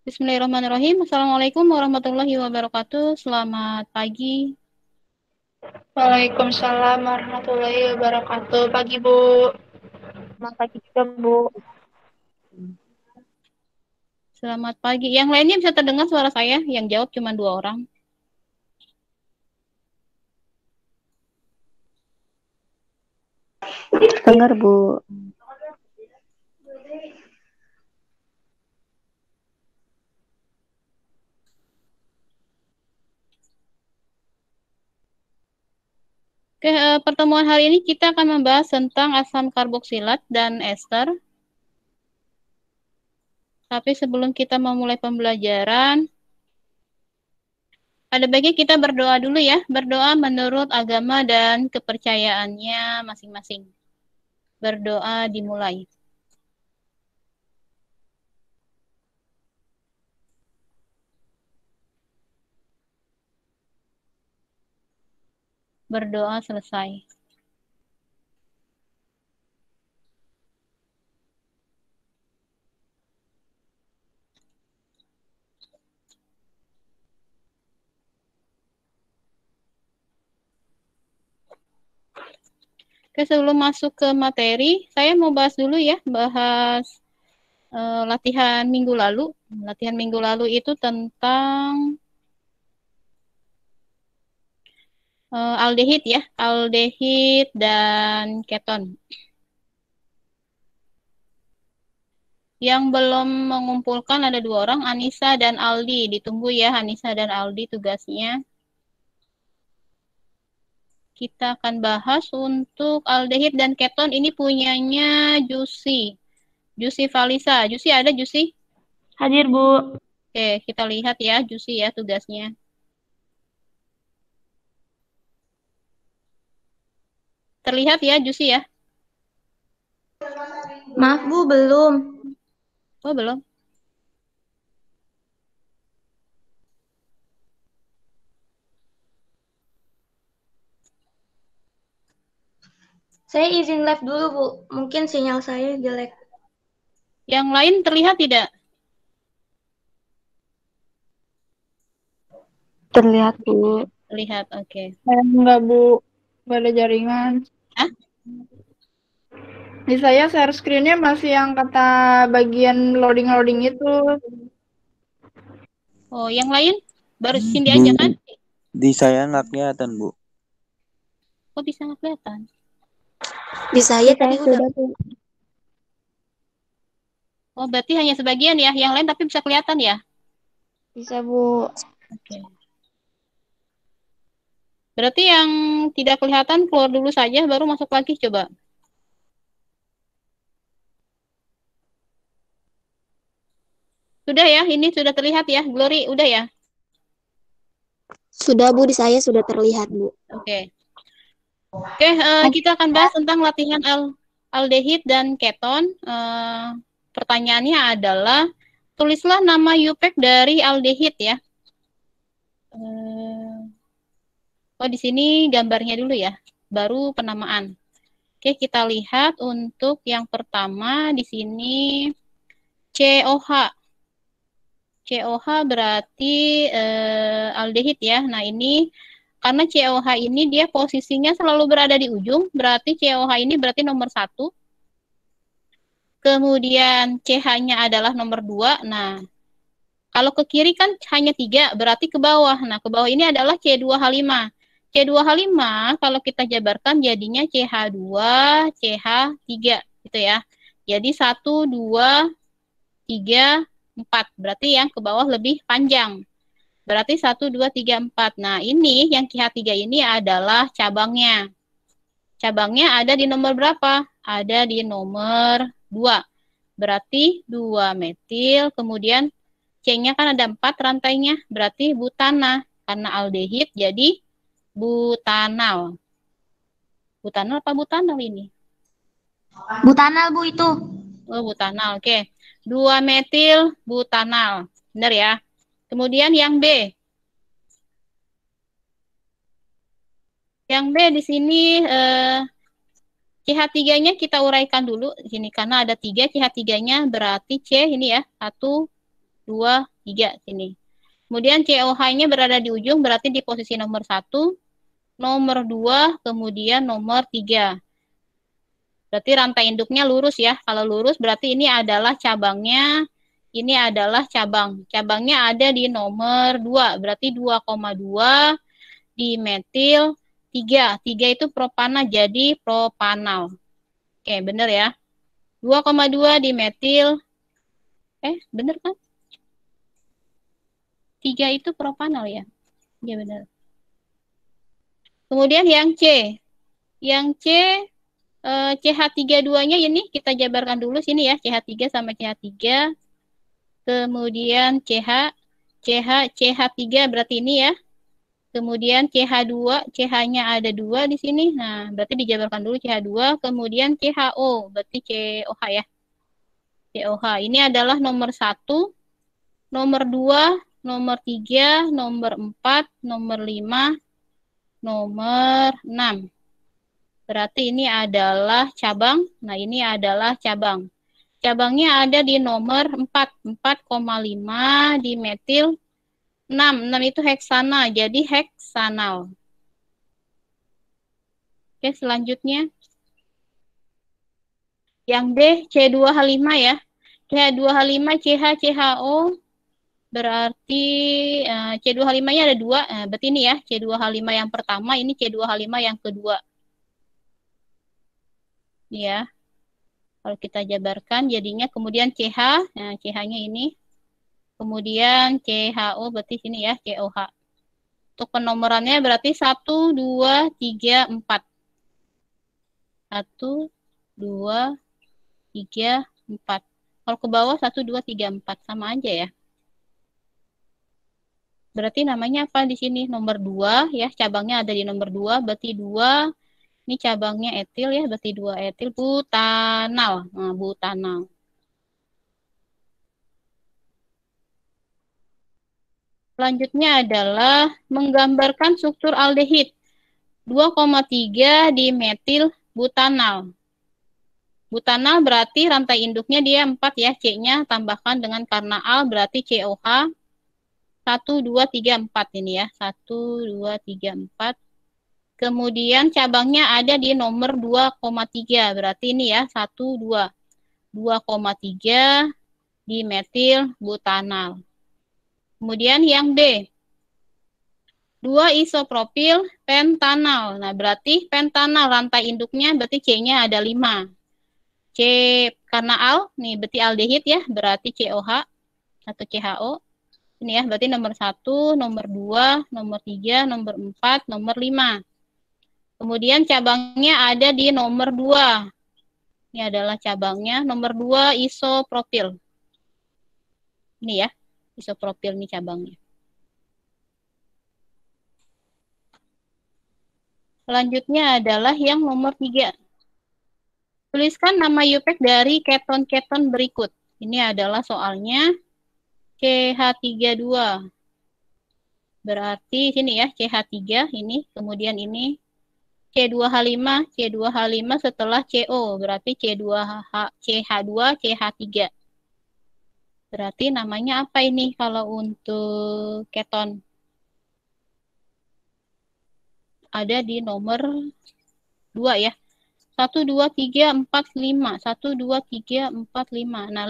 Bismillahirrahmanirrahim. Assalamualaikum warahmatullahi wabarakatuh. Selamat pagi. Waalaikumsalam warahmatullahi wabarakatuh. Pagi, Bu. Selamat pagi juga, Bu. Selamat pagi. Yang lainnya bisa terdengar suara saya? Yang jawab cuma 2 orang. Dengar, Bu. Oke, pertemuan hari ini kita akan membahas tentang asam karboksilat dan ester. Tapi sebelum kita memulai pembelajaran, ada baiknya kita berdoa dulu ya. Berdoa menurut agama dan kepercayaannya masing-masing. Berdoa dimulai. Berdoa selesai. Oke, sebelum masuk ke materi, saya mau bahas dulu ya, bahas latihan minggu lalu. Latihan minggu lalu itu tentang aldehid ya, aldehid dan keton. Yang belum mengumpulkan ada 2 orang, Anissa dan Aldi. Ditunggu ya, Anissa dan Aldi tugasnya. Kita akan bahas untuk aldehid dan keton ini punyanya Jusi. Jusi Valisa. Jusi ada Jusi? Hadir, Bu. Oke, kita lihat ya Jusi ya tugasnya. Terlihat ya Jusi ya? Maaf, Bu, belum. Oh, belum. Saya izin live dulu, Bu. Mungkin sinyal saya jelek. Yang lain terlihat tidak? Terlihat, Bu. Terlihat, oke. Enggak, Bu. Enggak ada jaringan. Hah? Di saya share screen-nya masih yang kata bagian loading-loading itu. Oh, yang lain? Baru Cindy aja kan? Di saya nggak kelihatan, Bu. Kok bisa nggak kelihatan? Di saya tadi udah. Bu. Oh, berarti hanya sebagian ya. Yang lain tapi bisa kelihatan ya? Bisa, Bu. Oke. Berarti yang tidak kelihatan keluar dulu saja, baru masuk lagi coba. Sudah ya, ini sudah terlihat ya. Glory, udah ya? Sudah, Bu. Di saya sudah terlihat, Bu. Oke. Oke, kita akan bahas tentang latihan aldehid dan keton. Pertanyaannya adalah, tulislah nama UPEC dari aldehid ya. Oh, di sini gambarnya dulu ya, baru penamaan. Oke, kita lihat untuk yang pertama di sini COH. COH berarti aldehid ya. Nah, ini karena COH ini dia posisinya selalu berada di ujung, berarti COH ini berarti nomor 1. Kemudian CH-nya adalah nomor 2. Nah, kalau ke kiri kan hanya 3, berarti ke bawah. Nah, ke bawah ini adalah C2H5. C2H5 kalau kita jabarkan jadinya CH2, CH3 gitu ya. Jadi 1, 2, 3, 4. Berarti yang ke bawah lebih panjang. Berarti 1, 2, 3, 4. Nah, ini yang CH3 ini adalah cabangnya. Cabangnya ada di nomor berapa? Ada di nomor 2. Berarti 2 metil, kemudian C-nya kan ada 4 rantainya, berarti butana. Karena aldehid jadi butanal. Butanal apa butanal ini? Butanal, Bu, itu. Oh, butanal, oke. 2 metil butanal. Benar ya? Kemudian yang B. Yang B di sini CH3-nya kita uraikan dulu di sini karena ada 3 CH3-nya berarti C ini ya. 1, 2, 3 sini. Kemudian COH-nya berada di ujung, berarti di posisi nomor 1, nomor 2, kemudian nomor 3. Berarti rantai induknya lurus ya. Kalau lurus berarti ini adalah cabangnya, ini adalah cabang. Cabangnya ada di nomor 2, berarti 2,2 di metil 3. 3 itu propana, jadi propanal. Oke, bener ya. 2,2 di metil, bener kan? 3 itu propanal ya? Iya benar. Kemudian yang C. Yang C, CH32-nya ini kita jabarkan dulu sini ya. CH3 sama CH3. Kemudian CH3 berarti ini ya. Kemudian CH2, CH-nya ada 2 di sini. Nah, berarti dijabarkan dulu CH2. Kemudian CHO, berarti COH ya. COH. Ini adalah nomor 1, nomor 2, nomor 3, nomor 4, nomor 5, nomor 6. Berarti ini adalah cabang. Nah, ini adalah cabang. Cabangnya ada di nomor 4. 4,5 di metil 6. 6 itu heksana, jadi heksanal. Oke, selanjutnya. Yang D, C2H5 ya. CH2H5, CH, CHO. Berarti C2H5-nya ada 2. Berarti ini ya, C2H5 yang pertama, ini C2H5 yang kedua. Ini ya. Kalau kita jabarkan jadinya kemudian CH, nah CH-nya ini. Kemudian CHO berarti sini ya, COH. Untuk penomorannya berarti 1, 2, 3, 4. 1, 2, 3, 4. Kalau ke bawah 1, 2, 3, 4. Sama aja ya. Berarti namanya apa di sini? Nomor 2 ya, cabangnya ada di nomor 2, berarti 2. Ini cabangnya etil ya, berarti 2 etil butanal. Nah, butanal. Selanjutnya adalah menggambarkan struktur aldehid. 2,3 di metil butanal. Butanal berarti rantai induknya dia 4 ya, C-nya tambahkan dengan karena al berarti COH. 1, 2, 3, 4 ini ya. 1, 2, 3, 4. Kemudian cabangnya ada di nomor 2,3. Berarti ini ya, 1, 2. 2,3 di metil butanal. Kemudian yang D. 2 isopropil pentanal. Nah, berarti pentanal rantai induknya berarti C-nya ada 5. C karena al, nih berarti aldehid ya, berarti COH atau CHO. Ini ya, berarti nomor 1, nomor 2, nomor 3, nomor 4, nomor 5. Kemudian cabangnya ada di nomor 2. Ini adalah cabangnya. Nomor 2 isopropil. Ini ya, isopropil ini cabangnya. Selanjutnya adalah yang nomor 3. Tuliskan nama UPEC dari keton-keton berikut. Ini adalah soalnya CH32. Berarti sini ya, CH3 ini, kemudian ini C2H5, C2H5 setelah CO, berarti CH2, CH3. Berarti namanya apa ini kalau untuk keton? Ada di nomor 2 ya. 1, 2, 3, 4, 5. 1, 2, 3, 4, 5. Nah,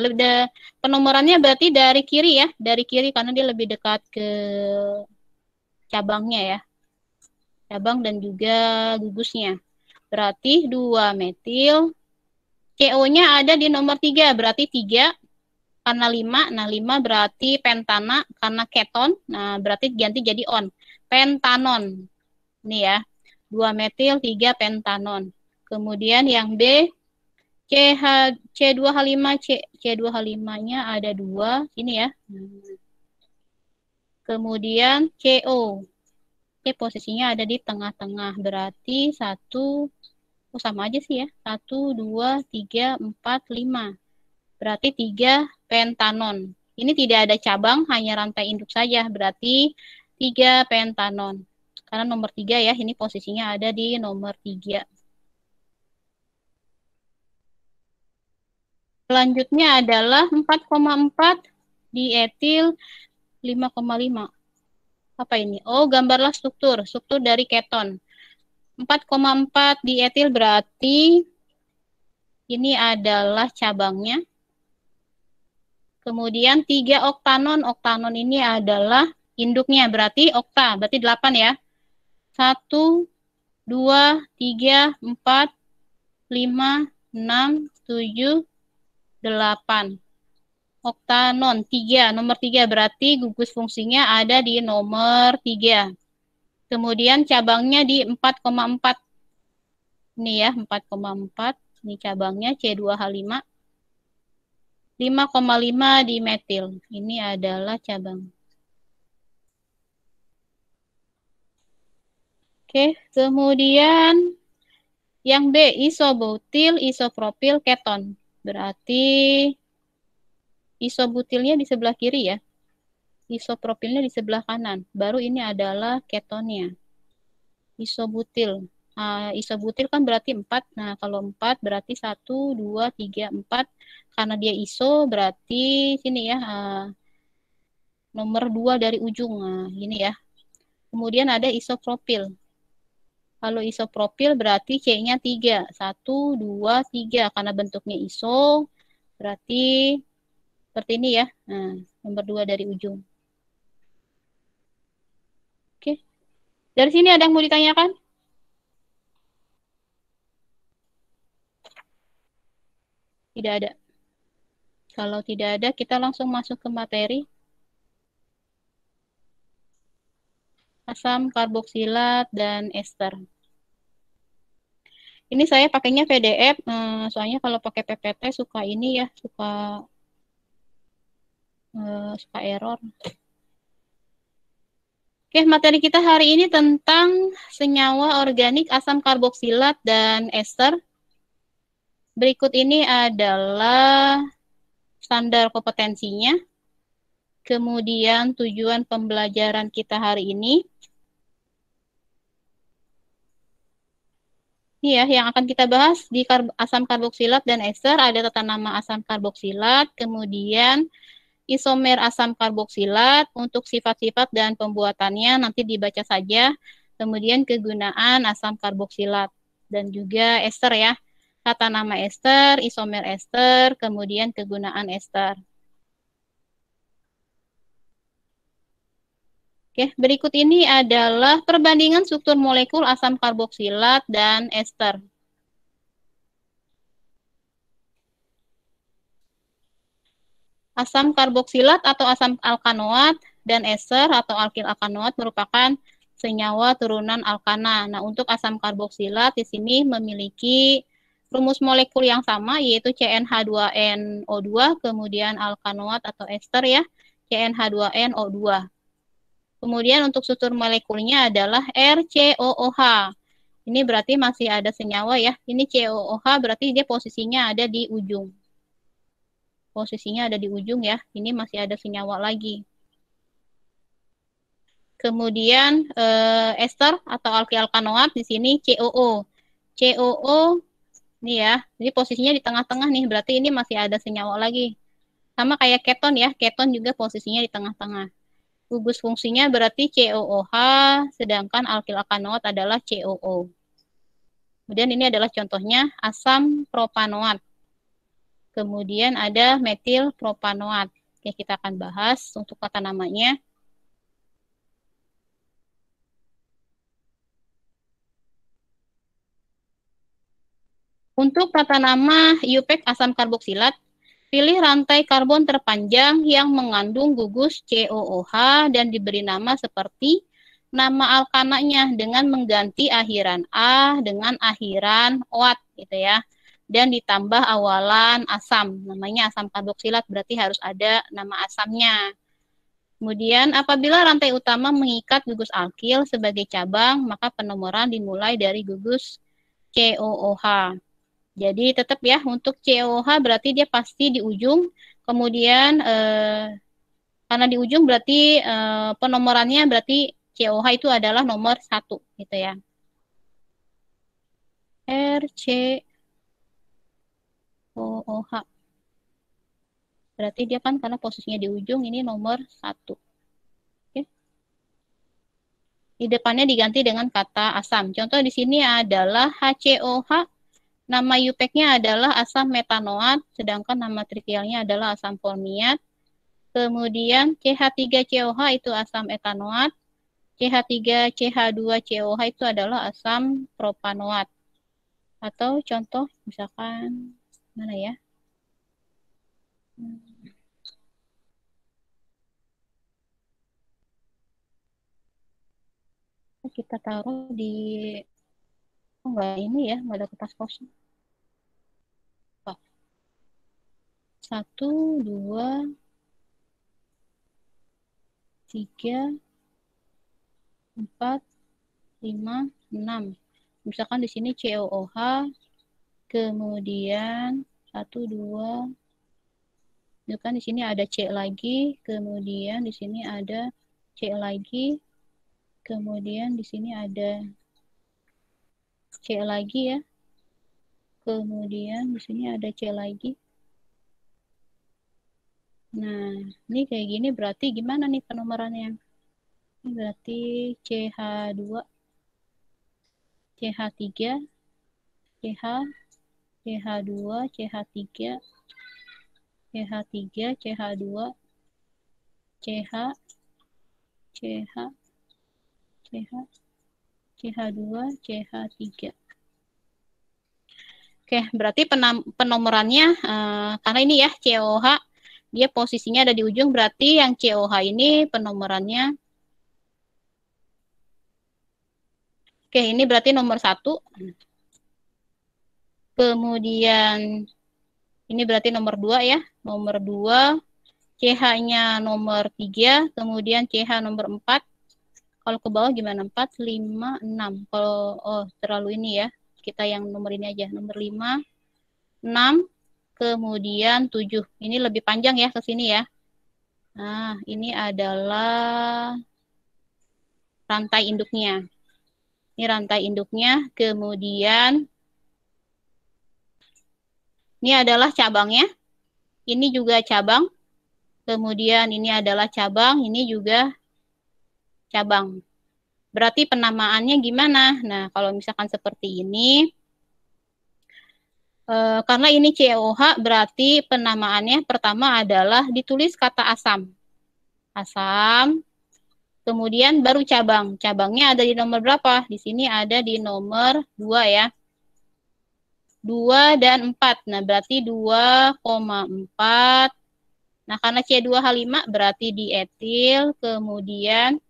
penomorannya berarti dari kiri ya. Dari kiri karena dia lebih dekat ke cabangnya ya. Cabang dan juga gugusnya. Berarti 2 metil. CO-nya ada di nomor 3. Berarti 3 karena 5. Nah, 5 berarti pentana karena keton. Nah, berarti ganti jadi on. Pentanon. Ini ya. 2 metil, 3 pentanon. Kemudian yang B, C2H5, C2H5-nya ada 2, ini ya. Kemudian CO, C posisinya ada di tengah-tengah, berarti 1, sama aja sih ya, 1, 2, 3, 4, 5. Berarti 3 pentanon. Ini tidak ada cabang, hanya rantai induk saja, berarti 3 pentanon. Karena nomor 3 ya, ini posisinya ada di nomor 3. Selanjutnya adalah 4,4 Dietil 5,5. Apa ini? Oh, gambarlah struktur dari keton. 4,4 dietil berarti ini adalah cabangnya. Kemudian 3 oktanon. Oktanon ini adalah induknya, berarti okta, berarti 8 ya. 1, 2, 3, 4, 5, 6, 7, 8. Oktanon 3, nomor 3 berarti gugus fungsinya ada di nomor 3. Kemudian cabangnya di 4,4. Ini ya, 4,4. Ini cabangnya C2H5. 5,5 di metil. Ini adalah cabang. Oke, kemudian yang B, isobutil, isopropil, keton. Berarti isobutilnya di sebelah kiri ya. Isopropilnya di sebelah kanan. Baru ini adalah ketonnya. Isobutil. Isobutil kan berarti 4. Nah, kalau 4 berarti 1, 2, 3, 4. Karena dia iso berarti sini ya. Nomor 2 dari ujung. Nah, ini ya. Kemudian ada isopropil. Kalau isopropil berarti C-nya 3. 1, 2, 3. Karena bentuknya iso berarti seperti ini ya. Nah, nomor 2 dari ujung. Oke. Dari sini ada yang mau ditanyakan? Tidak ada. Kalau tidak ada, kita langsung masuk ke materi. Asam karboksilat dan ester. Ini saya pakainya PDF, soalnya kalau pakai PPT suka ini ya, suka error. Oke, materi kita hari ini tentang senyawa organik asam karboksilat dan ester. Berikut ini adalah standar kompetensinya. Kemudian tujuan pembelajaran kita hari ini. Ini ya, yang akan kita bahas di asam karboksilat dan ester ada tata nama asam karboksilat, kemudian isomer asam karboksilat untuk sifat-sifat dan pembuatannya nanti dibaca saja, kemudian kegunaan asam karboksilat dan juga ester ya, tata nama ester, isomer ester, kemudian kegunaan ester. Oke, berikut ini adalah perbandingan struktur molekul asam karboksilat dan ester. Asam karboksilat atau asam alkanoat dan ester atau alkil alkanoat merupakan senyawa turunan alkana. Nah, untuk asam karboksilat di sini memiliki rumus molekul yang sama yaitu CnH2nO2, kemudian alkanoat atau ester ya, CnH2nO2. Kemudian untuk struktur molekulnya adalah RCOOH. Ini berarti masih ada senyawa ya. Ini COOH berarti dia posisinya ada di ujung. Posisinya ada di ujung ya. Ini masih ada senyawa lagi. Kemudian ester atau alkil-alkanoat di sini COO. COO ini ya. Jadi posisinya di tengah-tengah nih. Berarti ini masih ada senyawa lagi. Sama kayak keton ya. Keton juga posisinya di tengah-tengah. Gugus fungsinya berarti COOH, sedangkan alkil alkanoat adalah COO. Kemudian ini adalah contohnya asam propanoat. Kemudian ada metil propanoat. Oke, kita akan bahas untuk tata namanya. Untuk tata nama IUPAC asam karboksilat, pilih rantai karbon terpanjang yang mengandung gugus COOH dan diberi nama seperti nama alkananya dengan mengganti akhiran A dengan akhiran OAT gitu ya. Dan ditambah awalan asam, namanya asam karboksilat berarti harus ada nama asamnya. Kemudian apabila rantai utama mengikat gugus alkil sebagai cabang, maka penomoran dimulai dari gugus COOH. Jadi tetap ya untuk COOH berarti dia pasti di ujung. Kemudian karena di ujung berarti penomorannya berarti COOH itu adalah nomor 1 gitu ya. RCOOH. Berarti dia kan karena posisinya di ujung, ini nomor 1. Oke. Di depannya diganti dengan kata asam. Contoh di sini adalah HCOH. Nama UPEC-nya adalah asam metanoat, sedangkan nama trivialnya adalah asam formiat. Kemudian CH3COH itu asam etanoat. CH3CH2COH itu adalah asam propanoat. Atau contoh misalkan mana ya? Kita taruh di enggak ini ya, enggak ada kertas kosong. 1, 2, 3, 4, 5, 6. Misalkan di sini COOH, kemudian 1, 2, itu kan di sini ada C lagi, kemudian di sini ada C lagi, kemudian di sini ada C lagi ya, kemudian di sini ada C lagi. Nah, ini kayak gini berarti gimana nih penomorannya? Ini berarti CH2, CH3, CH, CH2, CH3, CH3, CH2, CH, CH, CH, CH2, CH3. Oke, berarti penomorannya, karena ini ya COH, dia posisinya ada di ujung, berarti yang COH ini penomorannya. Oke, ini berarti nomor 1. Kemudian ini berarti nomor 2 ya. Nomor 2, CH-nya nomor 3, kemudian CH nomor 4. Kalau ke bawah gimana? 4, 5, 6. Kalau terlalu ini ya. Kita yang nomor ini aja. Nomor 5, 6, kemudian 7. Ini lebih panjang ya ke sini ya. Nah, ini adalah rantai induknya. Ini rantai induknya, kemudian ini adalah cabangnya. Ini juga cabang. Kemudian ini adalah cabang, ini juga cabang. Berarti penamaannya gimana? Nah, kalau misalkan seperti ini, karena ini COH, berarti penamaannya pertama adalah ditulis kata asam. Asam, kemudian baru cabang. Cabangnya ada di nomor berapa? Di sini ada di nomor 2 ya. 2 dan 4. Nah, berarti 2,4. Nah, karena C2H5 berarti dietil, kemudian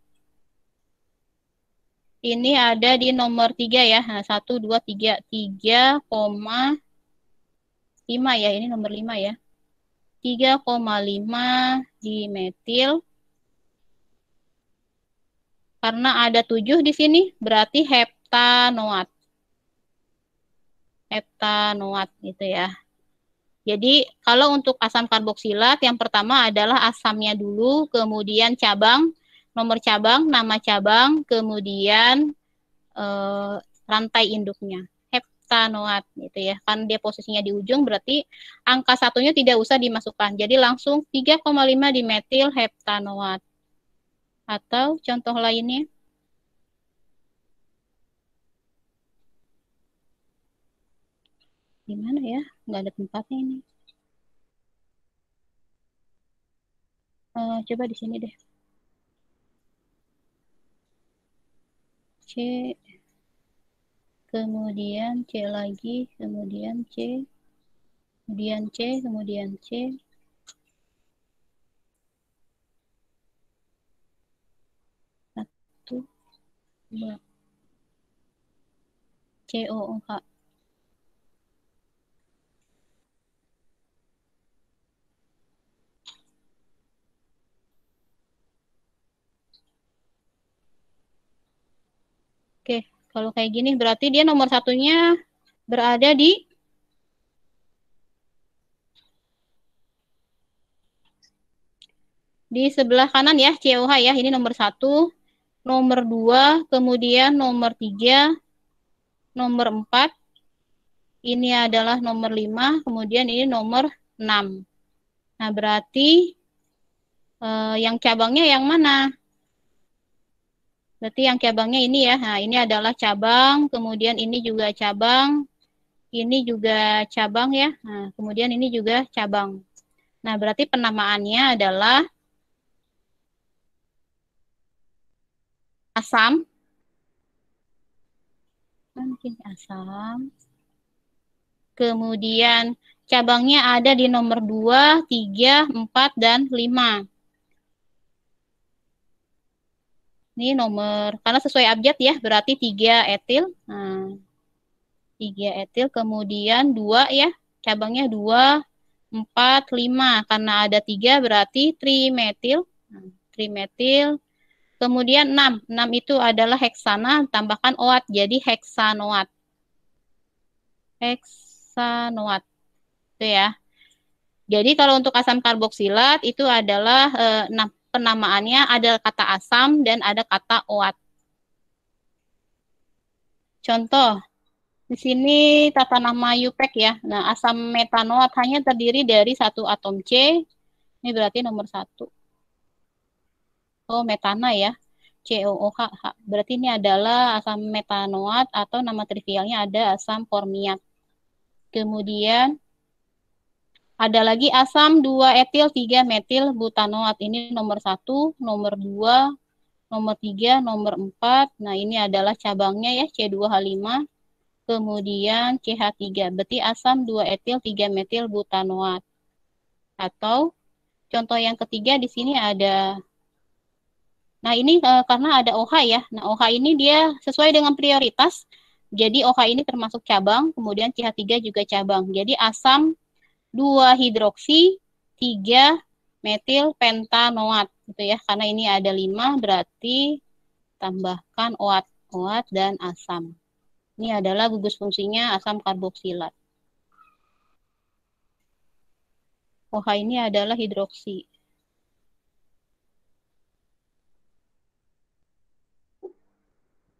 ini ada di nomor 3 ya. Nah, 1, 2, 3. 3,5 ya. Ini nomor 5 ya. 3,5 dimetil. Karena ada 7 di sini, berarti heptanoat. Heptanoat gitu ya. Jadi, kalau untuk asam karboksilat, yang pertama adalah asamnya dulu, kemudian cabang, nomor cabang, nama cabang, kemudian rantai induknya. Heptanoat gitu ya. Kan dia posisinya di ujung, berarti angka 1-nya tidak usah dimasukkan. Jadi langsung 3,5 dimetil heptanoat. Atau contoh lainnya. Gimana ya? Nggak ada tempatnya ini. Coba di sini deh. C, kemudian C lagi, kemudian C, kemudian C, kemudian C. Satu, 2. COOH. Oke, kalau kayak gini berarti dia nomor 1-nya berada di sebelah kanan ya, COH ya. Ini nomor 1, nomor 2, kemudian nomor 3, nomor 4. Ini adalah nomor 5, kemudian ini nomor 6. Nah, berarti yang cabangnya yang mana? Berarti yang cabangnya ini ya. Nah, ini adalah cabang, kemudian ini juga cabang, ini juga cabang ya. Nah, kemudian ini juga cabang. Nah, berarti penamaannya adalah asam. Mungkin asam. Kemudian cabangnya ada di nomor 2, 3, 4, dan 5. Ini nomor, karena sesuai abjad ya, berarti 3 etil. Nah, 3 etil, kemudian 2 ya, cabangnya 2, 4, 5. Karena ada 3 berarti trimetil. Nah, trimetil. Kemudian 6. 6 itu adalah heksana, tambahkan oat, jadi heksanoat. Heksanoat. Itu ya. Jadi kalau untuk asam karboksilat itu adalah penamaannya ada kata asam dan ada kata oat. Contoh, di sini tata nama UPEC ya. Nah, asam metanoat hanya terdiri dari 1 atom C. Ini berarti nomor 1. Oh, metana ya. COOH. Berarti ini adalah asam metanoat atau nama trivialnya ada asam formiat. Kemudian ada lagi asam 2 etil 3 metil butanoat. Ini nomor 1, nomor 2, nomor 3, nomor 4. Nah, ini adalah cabangnya ya, C2H5. Kemudian CH3. Berarti asam 2 etil 3 metil butanoat. Atau contoh yang ketiga di sini ada. Nah, ini karena ada OH ya. Nah, OH ini dia sesuai dengan prioritas. Jadi OH ini termasuk cabang, kemudian CH3 juga cabang. Jadi asam 2 hidroksi 3 metil pentanoat gitu ya. Karena ini ada 5 berarti tambahkan OAT, OAT dan asam. Ini adalah gugus fungsinya asam karboksilat. OH ini adalah hidroksi.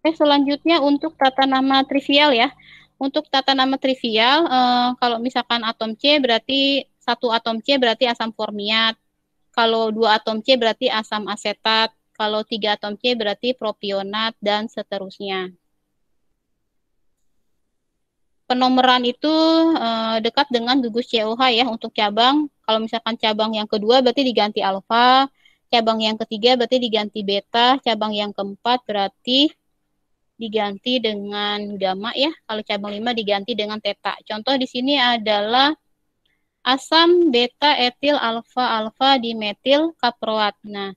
Selanjutnya untuk tata nama trivial ya. Untuk tata nama trivial, kalau misalkan atom C berarti 1 atom C berarti asam formiat. Kalau 2 atom C berarti asam asetat. Kalau 3 atom C berarti propionat dan seterusnya. Penomoran itu dekat dengan gugus COH ya untuk cabang. Kalau misalkan cabang yang kedua berarti diganti alfa. Cabang yang ketiga berarti diganti beta. Cabang yang keempat berarti diganti dengan gamma ya. Kalau cabang 5 diganti dengan theta. Contoh di sini adalah asam beta etil alfa alfa dimetil kaproat. Nah,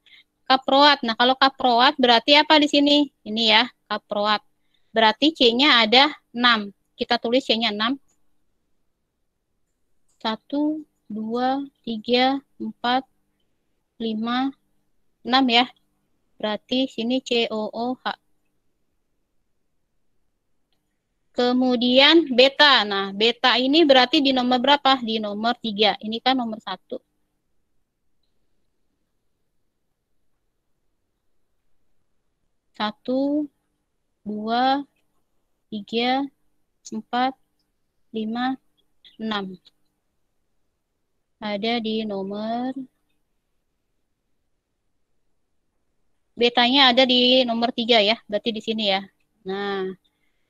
kaproat. Nah, kalau kaproat berarti apa di sini? Ini ya, kaproat. Berarti C-nya ada 6. Kita tulis C-nya 6. 1, 2, 3, 4, 5, 6 ya. Berarti sini COOH. Kemudian beta. Nah, beta ini berarti di nomor berapa? Di nomor 3. Ini kan nomor 1. 1, 2, 3, 4, 5, 6. Ada di nomor. Betanya ada di nomor 3 ya. Berarti di sini ya. Nah,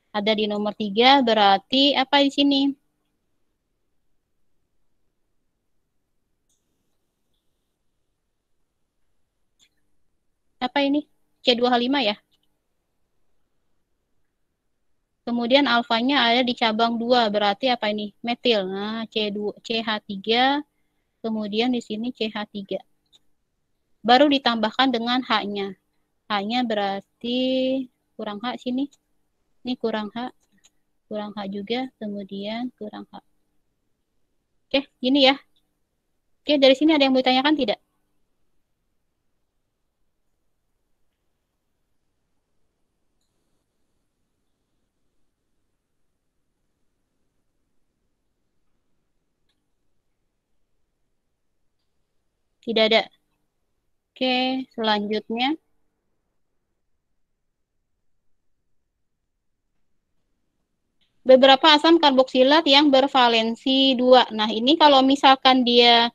ada di nomor 3 berarti apa di sini? Apa ini? C2H5 ya. Kemudian alfanya ada di cabang 2, berarti apa ini? Metil. Nah, CH3, kemudian di sini CH3. Baru ditambahkan dengan H-nya. H-nya berarti kurang H sini. Ini kurang H. Kurang H juga, kemudian kurang H. Oke, gini ya. Oke, dari sini ada yang mau ditanyakan tidak? Tidak ada. Oke, selanjutnya. Beberapa asam karboksilat yang bervalensi 2. Nah, ini kalau misalkan dia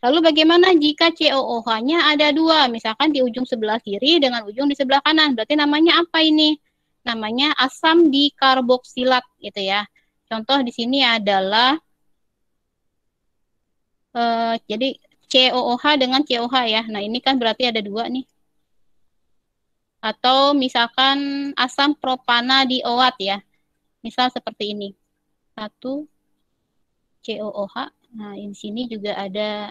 Lalu bagaimana jika COOH-nya ada dua, misalkan di ujung sebelah kiri dengan ujung di sebelah kanan, berarti namanya apa ini? Namanya asam dikarboksilat gitu ya. Contoh di sini adalah jadi COOH dengan COH ya. Nah ini kan berarti ada dua nih. Atau misalkan asam propana dioat ya. Misal seperti ini. Satu COOH. Nah di sini juga ada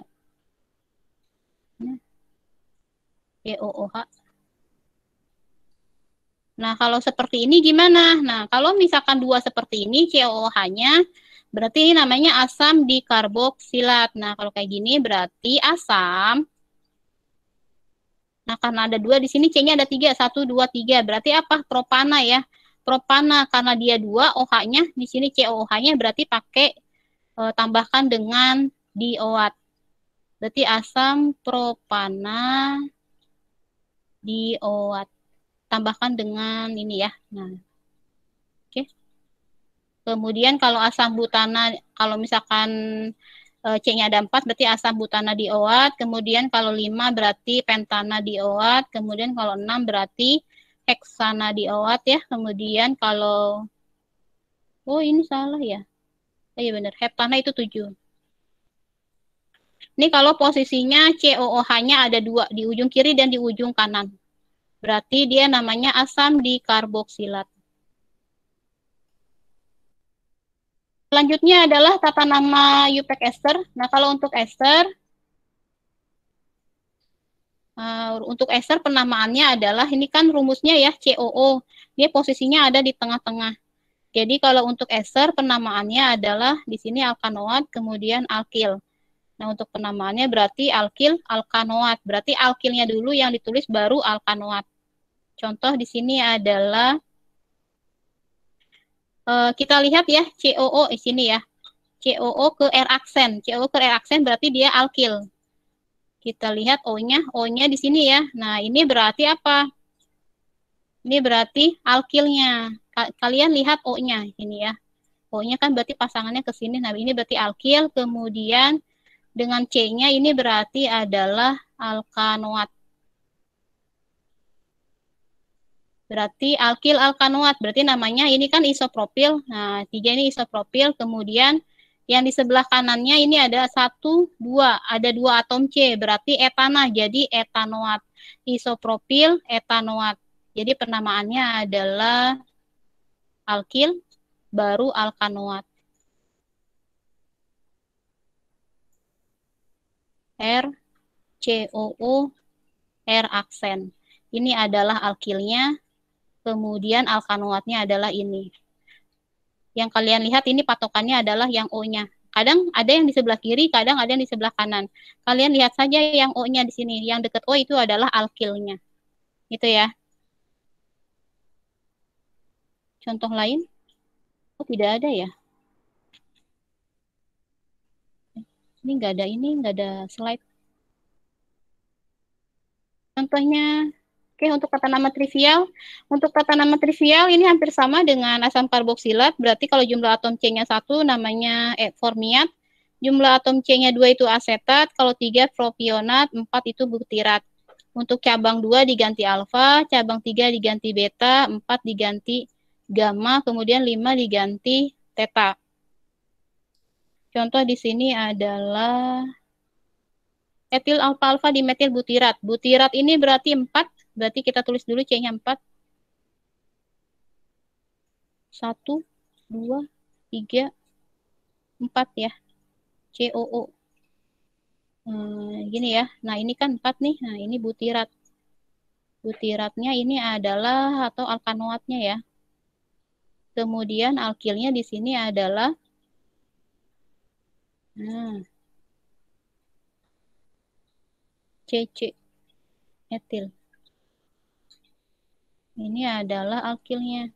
COOH. Nah, kalau seperti ini gimana? Nah, kalau misalkan dua seperti ini, COOH-nya berarti ini namanya asam dikarboksilat. Nah, kalau kayak gini berarti asam. Nah, karena ada dua di sini, C-nya ada tiga. 1, 2, 3. Berarti apa? Propana ya. Propana, karena dia dua, OH-nya, di sini COOH-nya berarti pakai tambahkan dengan dioat. Berarti asam propana dioat. Tambahkan dengan ini ya. Nah, oke. Kemudian kalau asam butana, kalau misalkan C-nya ada 4, berarti asam butana dioat. Kemudian kalau 5 berarti pentana dioat. Kemudian kalau 6 berarti heksana dioat ya. Kemudian kalau, oh ini salah ya. Oh iya benar, heptana itu 7. Ini kalau posisinya COOH-nya ada dua, di ujung kiri dan di ujung kanan. Berarti dia namanya asam dikarboksilat. Selanjutnya adalah tata nama Eupek ester. Nah, kalau untuk ester penamaannya adalah, ini kan rumusnya ya, COO. Dia posisinya ada di tengah-tengah. Jadi kalau untuk ester penamaannya adalah di sini alkanoat, kemudian alkil. Nah, untuk penamaannya berarti alkil, alkanoat. Berarti alkilnya dulu yang ditulis baru alkanoat. Contoh di sini adalah kita lihat ya, COO di sini ya. COO ke R aksen. COO ke R aksen berarti dia alkil. Kita lihat O-nya. O-nya di sini ya. Nah, ini berarti apa? Ini berarti alkilnya. Kalian lihat O-nya ini ya. O-nya kan berarti pasangannya ke sini. Nah, ini berarti alkil. Kemudian dengan C-nya ini berarti adalah alkanoat. Berarti alkil alkanoat. Berarti namanya ini kan isopropil. Nah, 3 ini isopropil. Kemudian yang di sebelah kanannya ini ada 1, 2. Ada 2 atom C. Berarti etana. Jadi etanoat. Isopropil etanoat. Jadi penamaannya adalah alkil baru alkanoat. R, COO, R aksen. Ini adalah alkilnya. Kemudian alkanoatnya adalah ini. Yang kalian lihat ini patokannya adalah yang O-nya. Kadang ada yang di sebelah kiri, kadang ada yang di sebelah kanan. Kalian lihat saja yang O-nya di sini. Yang dekat O itu adalah alkilnya. Gitu ya. Contoh lain? Oh, tidak ada ya. Ini nggak ada slide. Contohnya, oke, untuk tata nama trivial. Untuk tata nama trivial ini hampir sama dengan asam karboksilat. Berarti kalau jumlah atom C-nya 1 namanya formiat. Jumlah atom C-nya 2 itu asetat. Kalau 3 propionat, 4 itu butirat. Untuk cabang 2 diganti alfa, cabang 3 diganti beta, 4 diganti gamma, kemudian 5 diganti theta. Contoh di sini adalah etil alfa-alfa dimetil butirat. Butirat ini berarti 4. Berarti kita tulis dulu C-nya 4. 1, 2, 3, 4 ya. COO. Gini ya. Nah, ini kan 4 nih. Nah, ini butirat. Butiratnya ini adalah atau alkanoatnya ya. Kemudian alkilnya di sini adalah CC etil. Ini adalah alkilnya.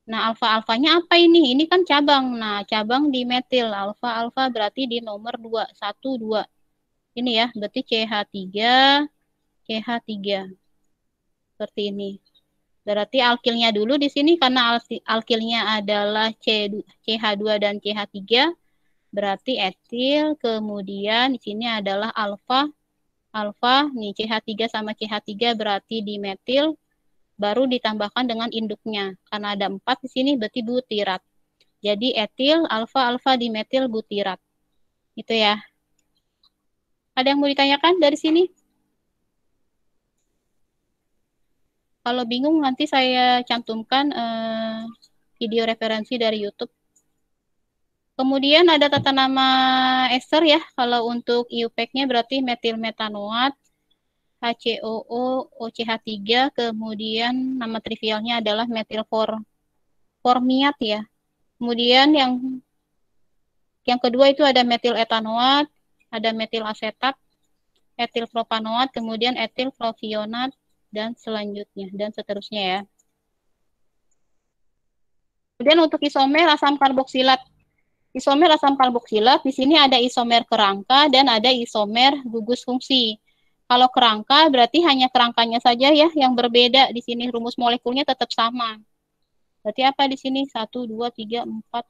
Nah, alfa-alfanya apa ini? Ini kan cabang. Nah, cabang di metil. Alfa-alfa berarti di nomor 2. 1, 2. Ini ya, berarti CH3, CH3. Seperti ini. Berarti alkilnya dulu di sini karena alkilnya adalah CH2 dan CH3. Berarti etil, kemudian di sini adalah alfa. Alfa, nih CH3 sama CH3 berarti dimetil, baru ditambahkan dengan induknya. Karena ada 4 di sini berarti butirat. Jadi etil, alfa, alfa dimetil butirat. Itu ya. Ada yang mau ditanyakan dari sini? Kalau bingung nanti saya cantumkan video referensi dari YouTube. Kemudian ada tata nama ester ya. Kalau untuk IUPAC-nya berarti metil metanoat, HCOO, OCH3, kemudian nama trivialnya adalah metil formiat ya. Kemudian yang kedua itu ada metil etanoat, ada metil asetat, etil propanoat, kemudian etil propionat, dan selanjutnya, dan seterusnya ya. Kemudian untuk isomer asam karboksilat. Isomer asam karboksilat, di sini ada isomer kerangka dan ada isomer gugus fungsi. Kalau kerangka berarti hanya kerangkanya saja ya yang berbeda. Di sini rumus molekulnya tetap sama. Berarti apa di sini? 1, 2, 3, 4.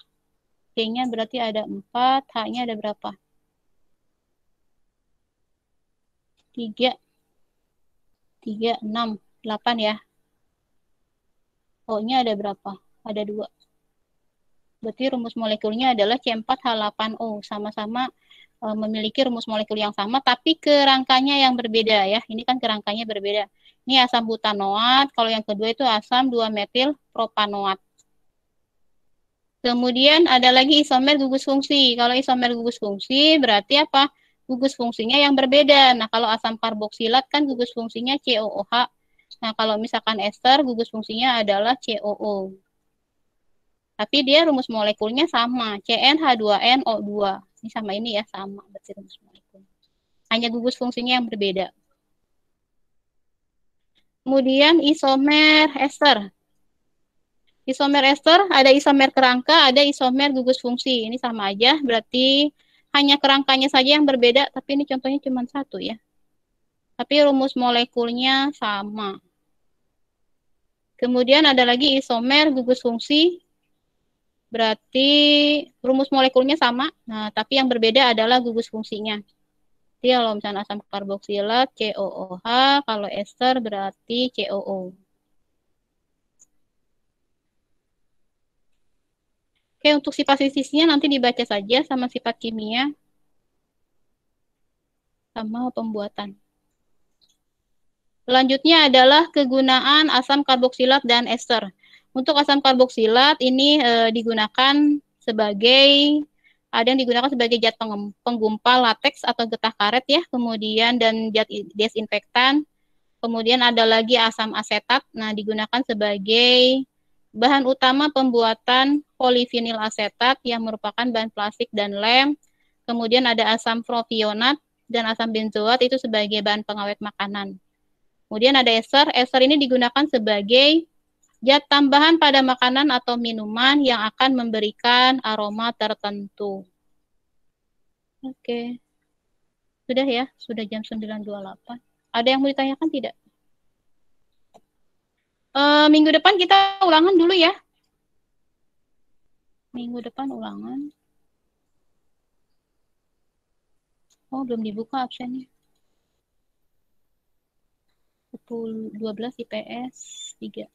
C-nya berarti ada 4, H-nya ada berapa? 3, 3, 6, 8 ya. O-nya ada berapa? Ada 2. Berarti rumus molekulnya adalah C4H8O. Sama-sama memiliki rumus molekul yang sama, tapi kerangkanya yang berbeda ya. Ini kan kerangkanya berbeda. Ini asam butanoat, kalau yang kedua itu asam 2-metil propanoat. Kemudian ada lagi isomer gugus fungsi. Kalau isomer gugus fungsi berarti apa? Gugus fungsinya yang berbeda. Nah, kalau asam karboksilat kan gugus fungsinya COOH. Nah, kalau misalkan ester gugus fungsinya adalah COO. Tapi dia rumus molekulnya sama, CnH2nO2. Ini sama ini ya, sama berarti rumus molekul. Hanya gugus fungsinya yang berbeda. Kemudian isomer ester. Isomer ester ada isomer kerangka, ada isomer gugus fungsi. Ini sama aja, berarti hanya kerangkanya saja yang berbeda, tapi ini contohnya cuma 1 ya. Tapi rumus molekulnya sama. Kemudian ada lagi isomer gugus fungsi. Berarti rumus molekulnya sama, nah, tapi yang berbeda adalah gugus fungsinya. Jadi kalau misalnya asam karboksilat COOH, kalau ester berarti COO. Oke, untuk sifat-sifatnya nanti dibaca saja sama sifat kimia, sama pembuatan. Selanjutnya adalah kegunaan asam karboksilat dan ester. Untuk asam karboksilat ini digunakan sebagai, ada yang digunakan sebagai zat penggumpal lateks atau getah karet ya, kemudian dan zat desinfektan. Kemudian ada lagi asam asetat, nah digunakan sebagai bahan utama pembuatan polivinil asetat yang merupakan bahan plastik dan lem. Kemudian ada asam propionat dan asam benzoat itu sebagai bahan pengawet makanan. Kemudian ada ester. Ester ini digunakan sebagai zat tambahan pada makanan atau minuman yang akan memberikan aroma tertentu. Oke. Sudah ya? Sudah jam 9.28. Ada yang mau ditanyakan tidak? Minggu depan kita ulangan dulu ya. Minggu depan ulangan. Oh, belum dibuka absennya. 12 IPS 3.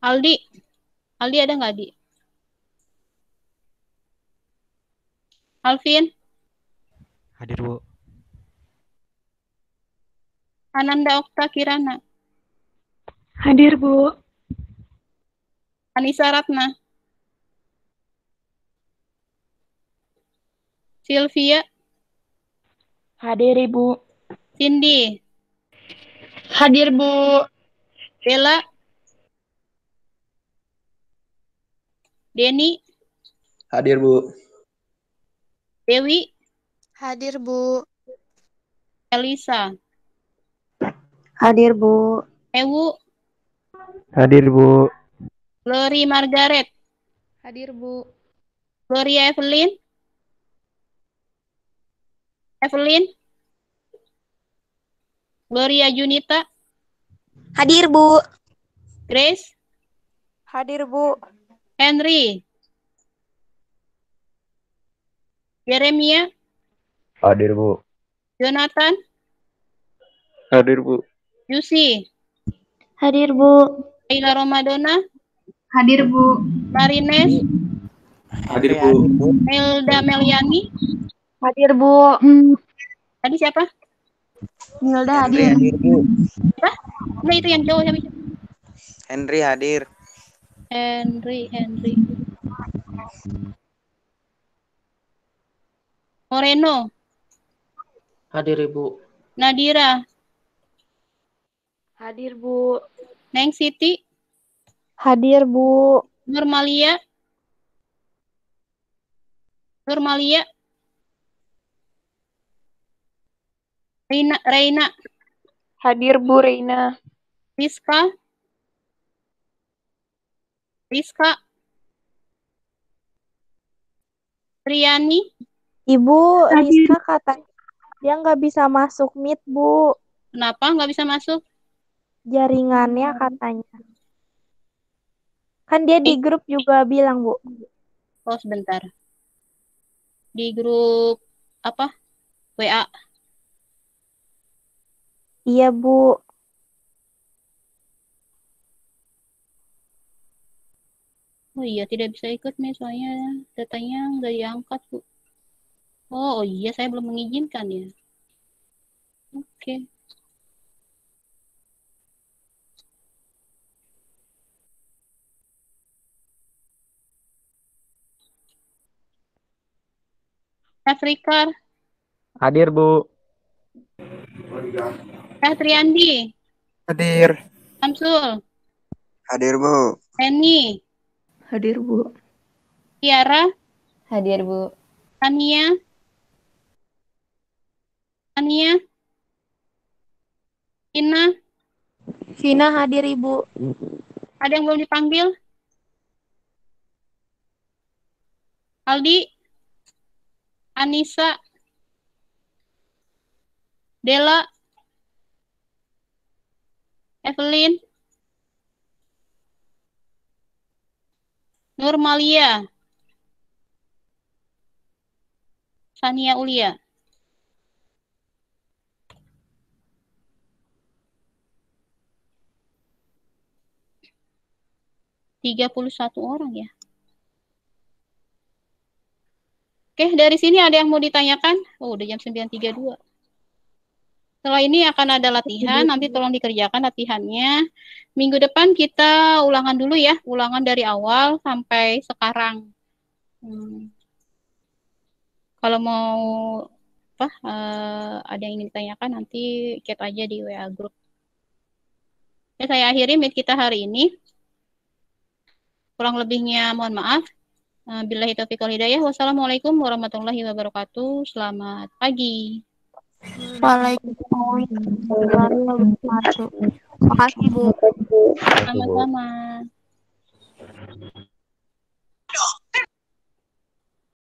Aldi ada nggak, Di? Alvin? Hadir, Bu. Ananda Okta Kirana? Hadir, Bu. Anissa Ratna? Sylvia? Hadir, Ibu. Cindy? Hadir, Bu. Bella? Denny? Hadir, Bu. Dewi? Hadir, Bu. Elisa? Hadir, Bu. Ewu? Hadir, Bu. Glory Margaret? Hadir, Bu. Gloria Evelyn? Evelyn? Gloria Junita, Hadir, Bu. Grace, Hadir, Bu. Henry, Jeremia, Hadir, Bu. Jonathan, Hadir, Bu. Yusi, Hadir, Bu. Ayla Romadona, Hadir, Bu. Marines, Hadir, Bu. Melda Meliani. Hadir, Bu. Tadi siapa? Milda Henry hadir, Bu. Nah, itu yang cowok siapa? Henry hadir. Henry. Moreno, Hadir, Ibu. Nadira, Hadir, Bu. Neng Siti, Hadir, Bu. Nurmalia, Reina, Hadir, Bu Reina. Rizka, Triani, Ibu, Hadir. Rizka katanya dia nggak bisa masuk Meet, Bu. kenapa nggak bisa masuk? Jaringannya katanya. Kan dia di grup juga bilang, Bu. Oh, sebentar. Di grup apa? WA. Iya, Bu. Oh iya, tidak bisa ikut nih, soalnya datanya nggak diangkat, Bu. Oh iya, saya belum mengizinkan ya. Oke. Afrika, Hadir, Bu. Triandi, Hadir. Samsul, Hadir, Bu. Eni, Hadir, Bu. Tiara, Hadir, Bu. Tania, Ina, Vina hadir, Ibu. ada yang belum dipanggil? Aldi, Anissa, Dela, Evelyn, Nurmalia, Sania Ulia. Tiga 31 orang ya. Oke, dari sini ada yang mau ditanyakan? Oh, udah jam 9.32. Setelah ini akan ada latihan, nanti tolong dikerjakan latihannya. Minggu depan kita ulangan dulu ya, ulangan dari awal sampai sekarang. Kalau mau ada yang ingin ditanyakan, nanti chat aja di WA group. Ya, saya akhiri meet kita hari ini. Kurang lebihnya mohon maaf. Billahi taufiq wal hidayah. Wassalamualaikum warahmatullahi wabarakatuh. Selamat pagi. Waalaikumsalam warahmatullahi wabarakatuh. Makasih, Bu. Sama-sama.